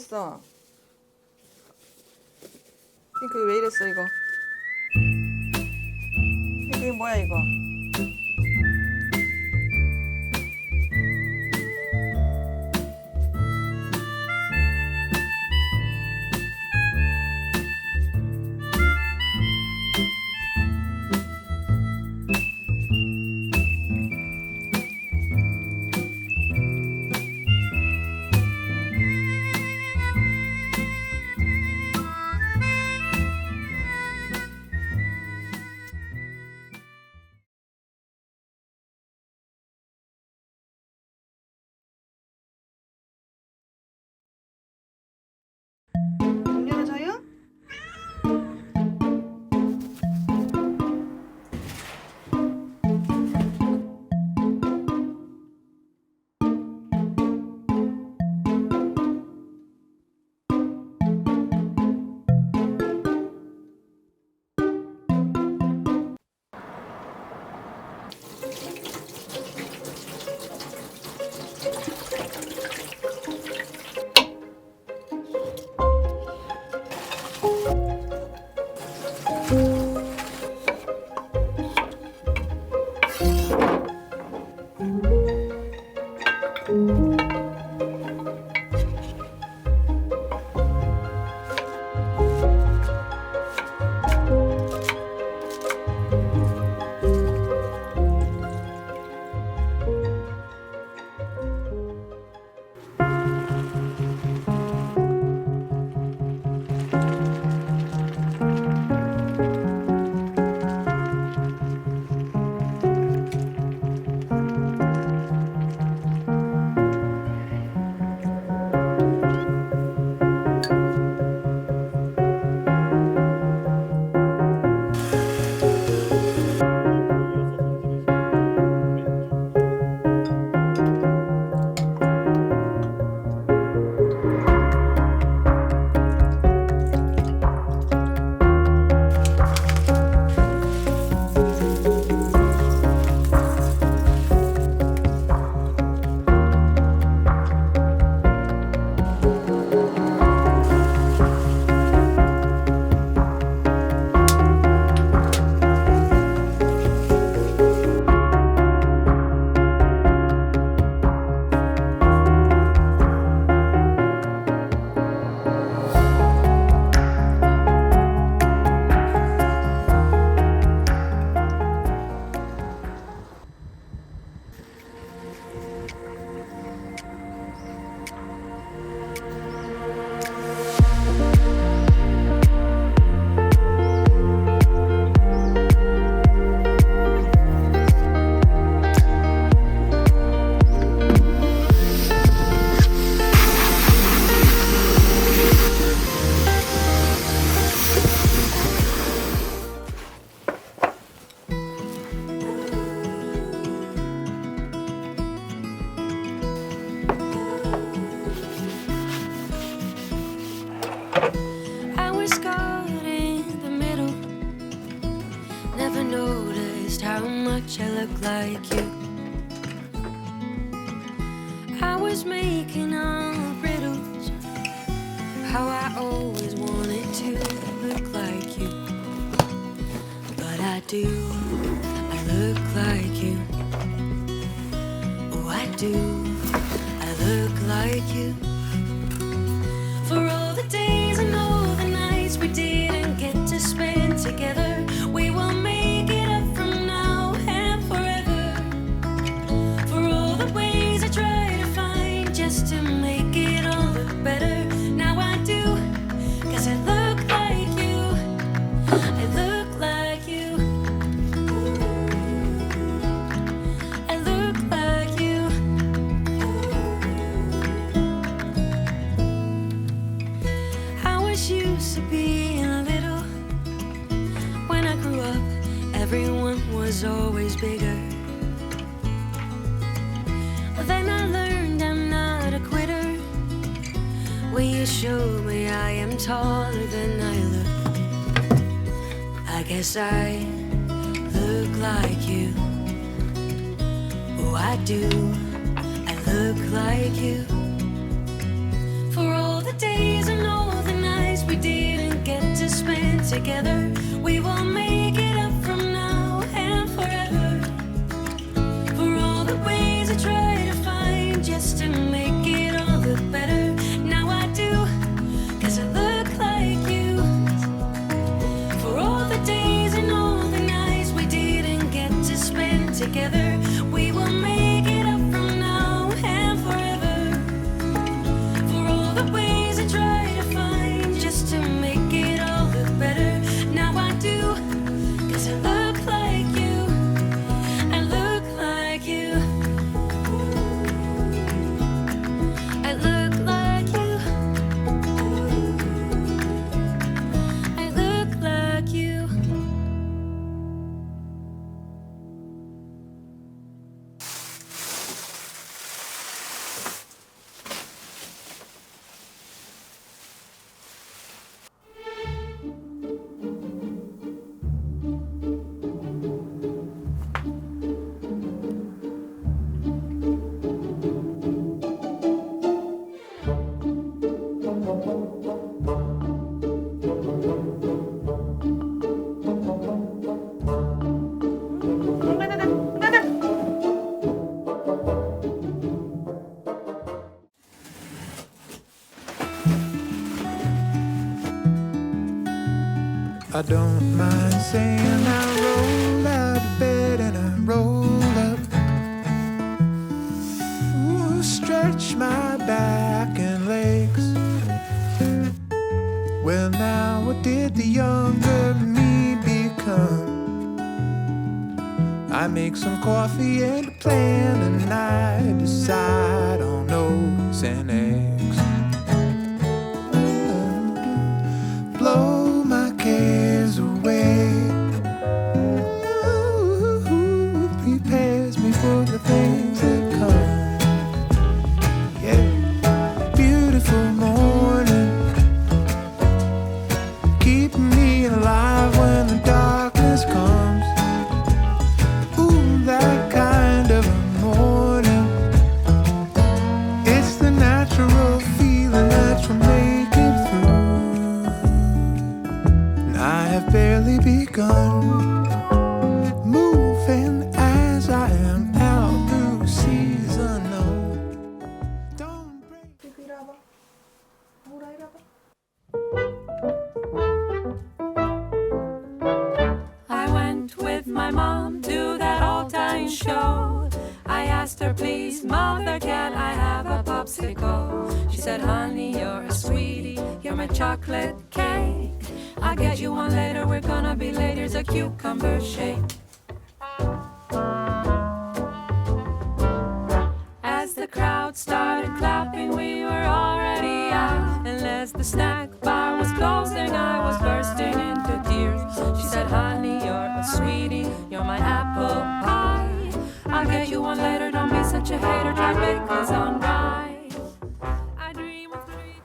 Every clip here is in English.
이랬어? 핑크 왜 이랬어 이거? 핑크 이거 뭐야 이거? 문 열어줘요? I was caught in the middle. Never noticed how much I look like you. I was making all riddles. How I always wanted to look like you. But I do, I look like you. Oh, I do, I look like you. For all the days and all the nights we didn't get to spend together, we will make it up from now and forever. For all the ways I try to find just to make it all look better, now I do, 'cause I look like you. I look like you. I look like you. I was used to being little. When I grew up, everyone was always bigger. Then I learned I'm not a quitter. When you showed me I am taller than I look, I guess I look like you. Oh, I do. I look like you. For all the days spend together. We will make it up from now and forever. For all the ways I try to find just to make it all look better. Now I do, 'cause I look like you. For all the days and all the nights we didn't get to spend together. We will make it up from now and forever. For all the ways I try to find just to make it all look better. Now I do, 'cause I look like you. I look like you. I look like you. I look like you. I don't mind saying I roll out of bed and I roll up. Ooh, stretch my back and legs. Well, now what did the younger me become? I make some coffee and a plan and I decide on oats and eggs. Blow my cares away. Ooh, prepares me for the things that come. Yeah, beautiful morning, keeping me alive when the darkness comes. Ooh, that kind of a morning. It's the natural feeling that you'll make it through. And I have barely begun moving as I am out through season. No, don't break. 이거 이리 와봐. 뭐라 이리 와봐. I went with my mom to that old time show. I asked her, please, mother, can I have a popsicle? She said, honey, you're a sweetie, you're my chocolate cake. I'll get you one later, we're gonna be late, here's a cucumber shake. As the crowd started clapping, we were already out. And as the snack bar was closing, I was bursting into tears. She said, honey, you're a sweetie, you're my apple pie. I'll get you one later, don't be such a hater, try pickles on rye. I dream of three.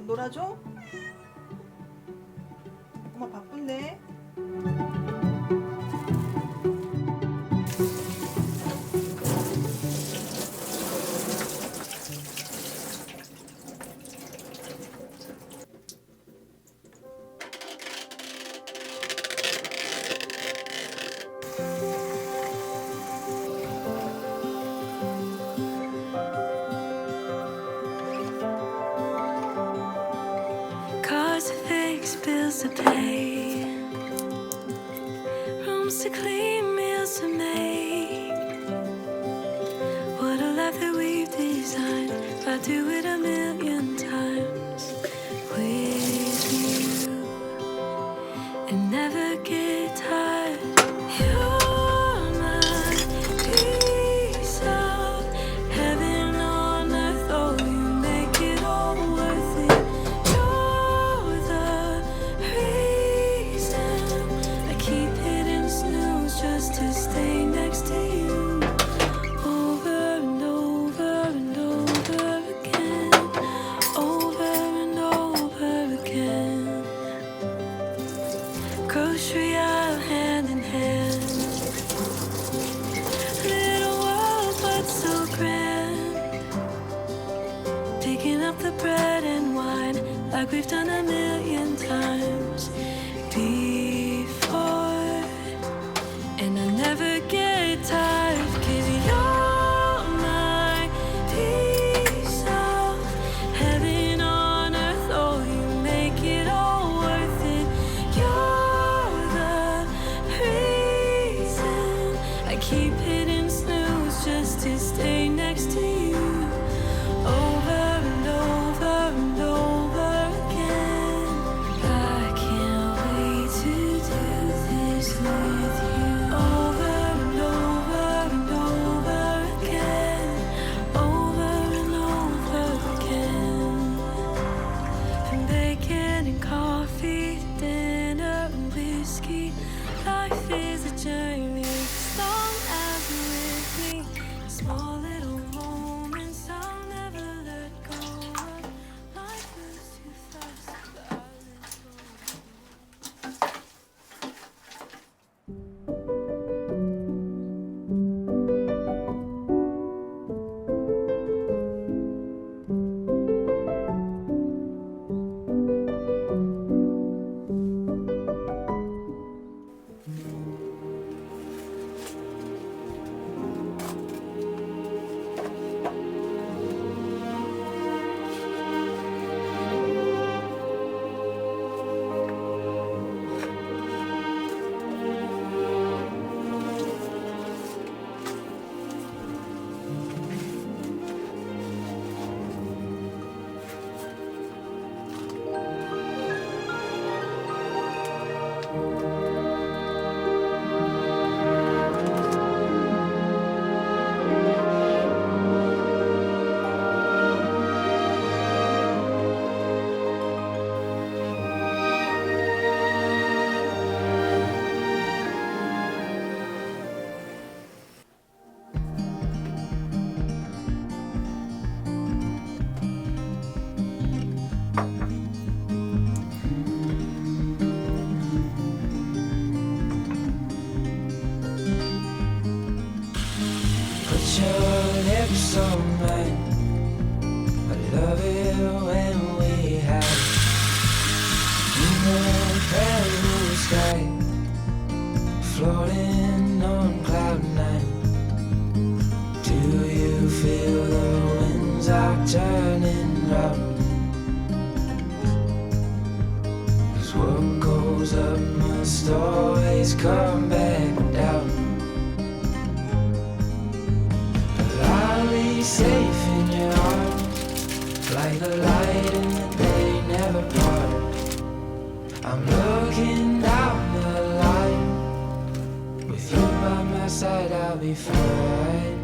놀아줘? 엄마 바쁜데? Cars to fix, bills to pay, rooms to clean, meals to make. What a life that we've designed. If I do it a million times with you and never get tired. You're my piece of heaven on earth. Oh, you make it all worth it. You're the reason I keep hitting snooze just to stay next to you. Over and over and over again. Over and over again. Grocery aisle hand in hand. Little world but so grand. Picking up the bread and wine like we've done a million times before. And I never get tired, 'cause you're my piece of heaven on earth. Oh, you make it all worth it. You're the reason I keep hitting snooze just to stay next to you. Over and over and over again. I can't wait to do this with you. Over and over and over again. Over and over again. From bacon and coffee to dinner and whiskey, life is a journey. As long as you're with me, small little moments I'll never let go of. Life moves too fast, darling. Put your lips on mine. I love it when we have in the pale blue sky, floating on cloud nine. Do you feel the winds are turning round? 'Cause what goes up must always come back down. I'll be safe in your arms, like a light in the day never part. I'm looking down the line, inside I'll be fine.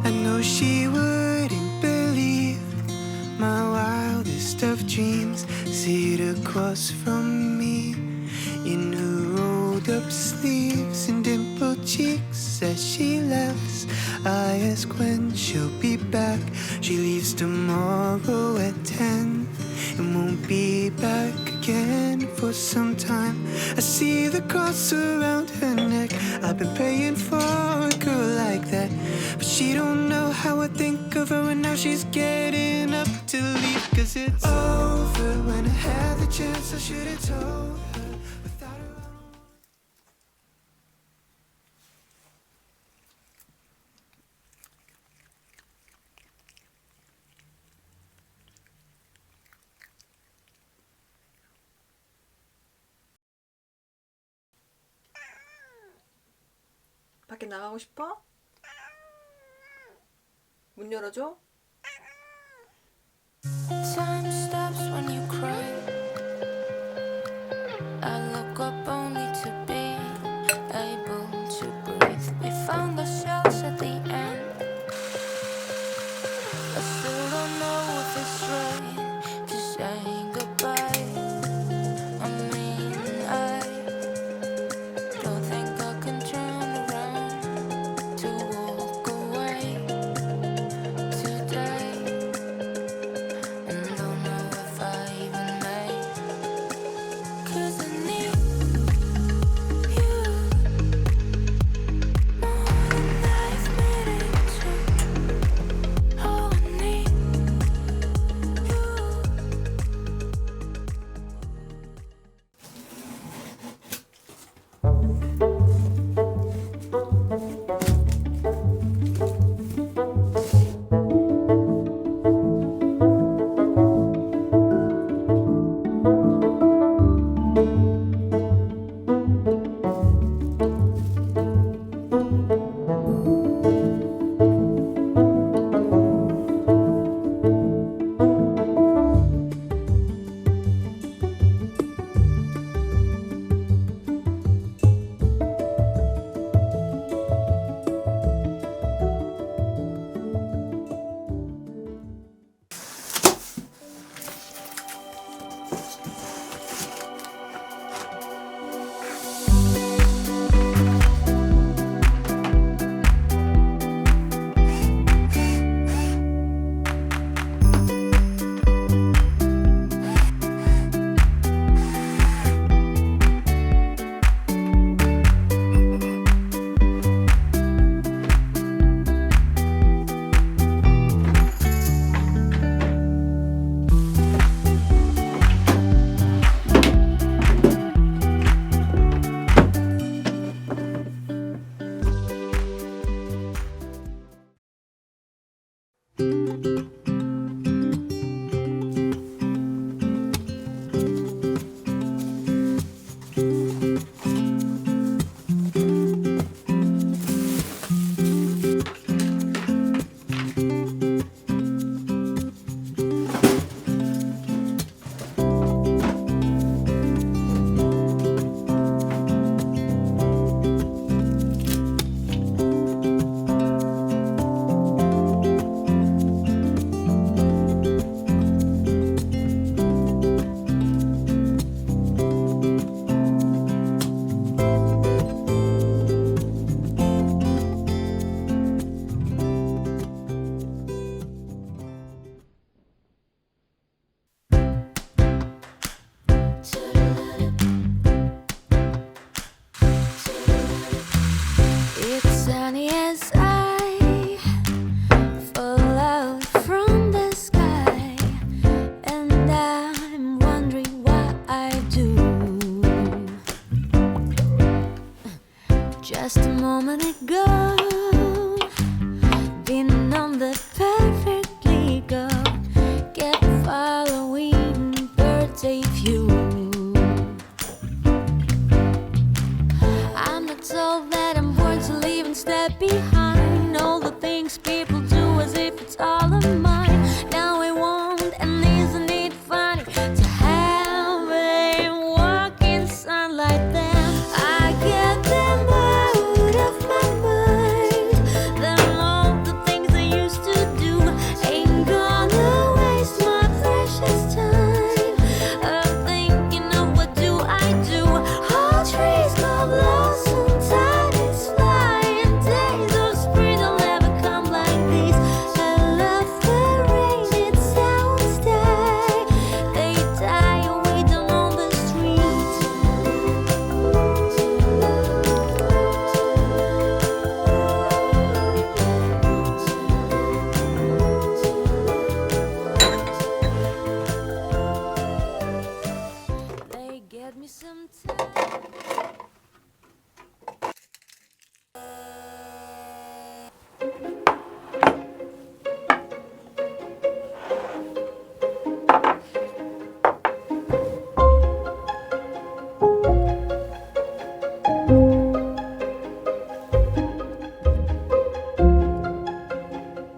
I know she wouldn't believe my wildest of dreams sit across from me in her rolled up sleeves and dimpled cheeks as she laughs. I ask when she'll be back. She leaves tomorrow at 10 and won't be back again for some time. I see the cross around her neck. I've been praying for a girl like that, but she don't know how I think of her, and now she's getting up to leave. Cause it's over. When I had the chance I should have told her without her on. 밖에 나가고 싶어? 문 열어줘? Time stops when you cry. I look up only to be able to breathe. We found ourselves at the end. I still don't know if it's right to say goodbye. I mean, I don't think I can turn around to walk away today.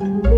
you.